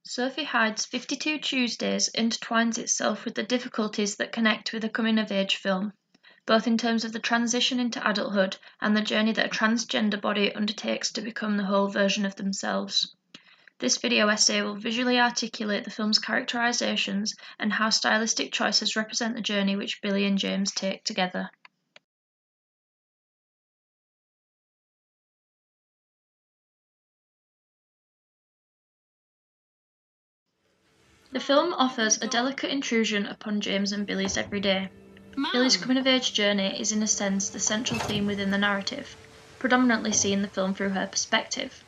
Sophie Hyde's 52 Tuesdays intertwines itself with the difficulties that connect with a coming-of-age film, both in terms of the transition into adulthood and the journey that a transgender body undertakes to become the whole version of themselves. This video essay will visually articulate the film's characterizations and how stylistic choices represent the journey which Billy and James take together. The film offers a delicate intrusion upon James and Billy's everyday. Billy's coming-of-age journey is in a sense the central theme within the narrative, predominantly seeing the film through her perspective.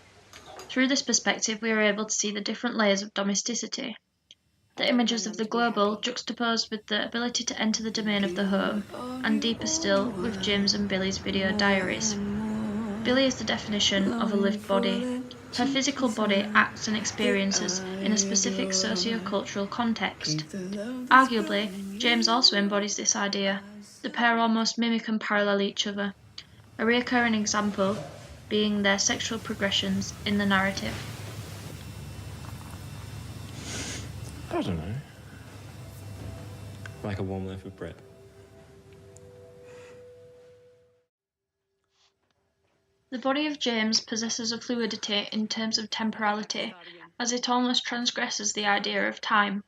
Through this perspective we are able to see the different layers of domesticity. The images of the global juxtaposed with the ability to enter the domain of the home, and deeper still with James and Billy's video diaries. Billy is the definition of a lived body. Her physical body acts and experiences in a specific socio-cultural context. Arguably, James also embodies this idea. The pair almost mimic and parallel each other, a recurring example being their sexual progressions in the narrative. I don't know. Like a warm loaf of bread. The body of James possesses a fluidity in terms of temporality, as it almost transgresses the idea of time.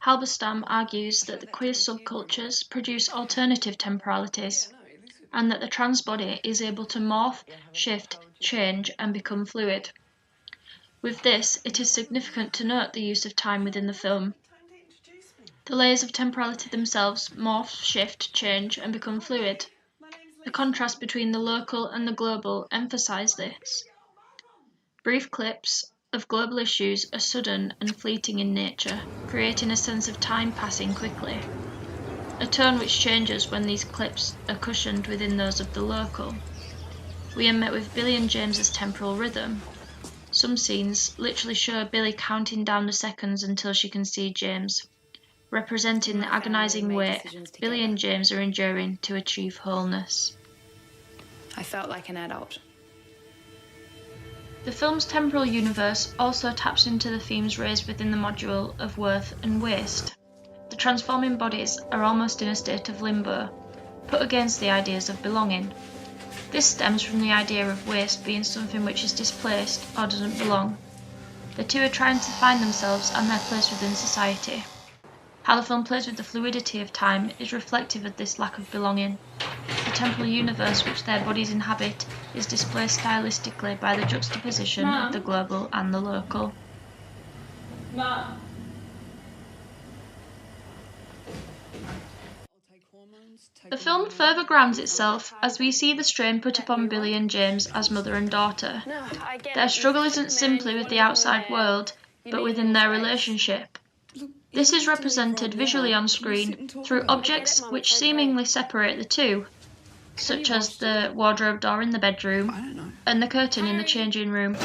Halberstam argues that the queer subcultures produce alternative temporalities, and that the trans body is able to morph, shift, change, and become fluid. With this, it is significant to note the use of time within the film. The layers of temporality themselves morph, shift, change, and become fluid. The contrast between the local and the global emphasize this. Brief clips of global issues are sudden and fleeting in nature, creating a sense of time passing quickly, a tone which changes when these clips are cushioned within those of the local. We are met with Billy and James's temporal rhythm. Some scenes literally show Billy counting down the seconds until she can see James, representing the agonizing wait Billy and James are enduring to achieve wholeness. I felt like an adult. The film's temporal universe also taps into the themes raised within the module of worth and waste. The transforming bodies are almost in a state of limbo, put against the ideas of belonging. This stems from the idea of waste being something which is displaced or doesn't belong. The two are trying to find themselves and their place within society. How the film plays with the fluidity of time is reflective of this lack of belonging. The temporal universe which their bodies inhabit is displayed stylistically by the juxtaposition of the global and the local. The film further grounds itself as we see the strain put upon Billy and James as mother and daughter. Their struggle isn't simply with the outside world, but within their relationship. This is represented visually on screen through objects which seemingly separate the two, such as the wardrobe door in the bedroom and the curtain in the changing room.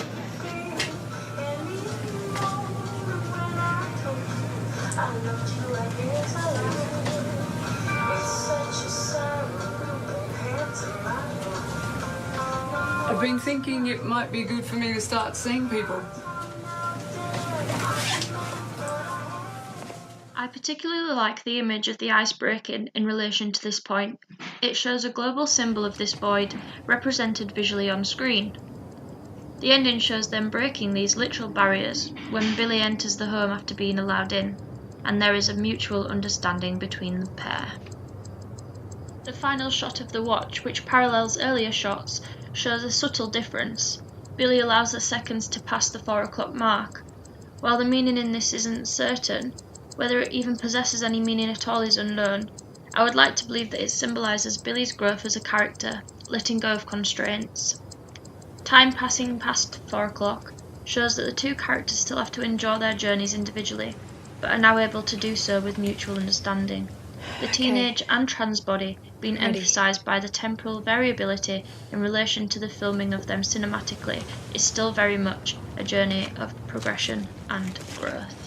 I've been thinking it might be good for me to start seeing people. I particularly like the image of the ice breaking in relation to this point. It shows a global symbol of this void, represented visually on screen. The ending shows them breaking these literal barriers when Billy enters the home after being allowed in, and there is a mutual understanding between the pair. The final shot of the watch, which parallels earlier shots, shows a subtle difference. Billy allows the seconds to pass the 4 o'clock mark. While the meaning in this isn't certain, whether it even possesses any meaning at all is unknown. I would like to believe that it symbolises Billy's growth as a character, letting go of constraints. Time passing past 4 o'clock shows that the two characters still have to endure their journeys individually, but are now able to do so with mutual understanding. The teenage and trans body being emphasised by the temporal variability in relation to the filming of them cinematically is still very much a journey of progression and growth.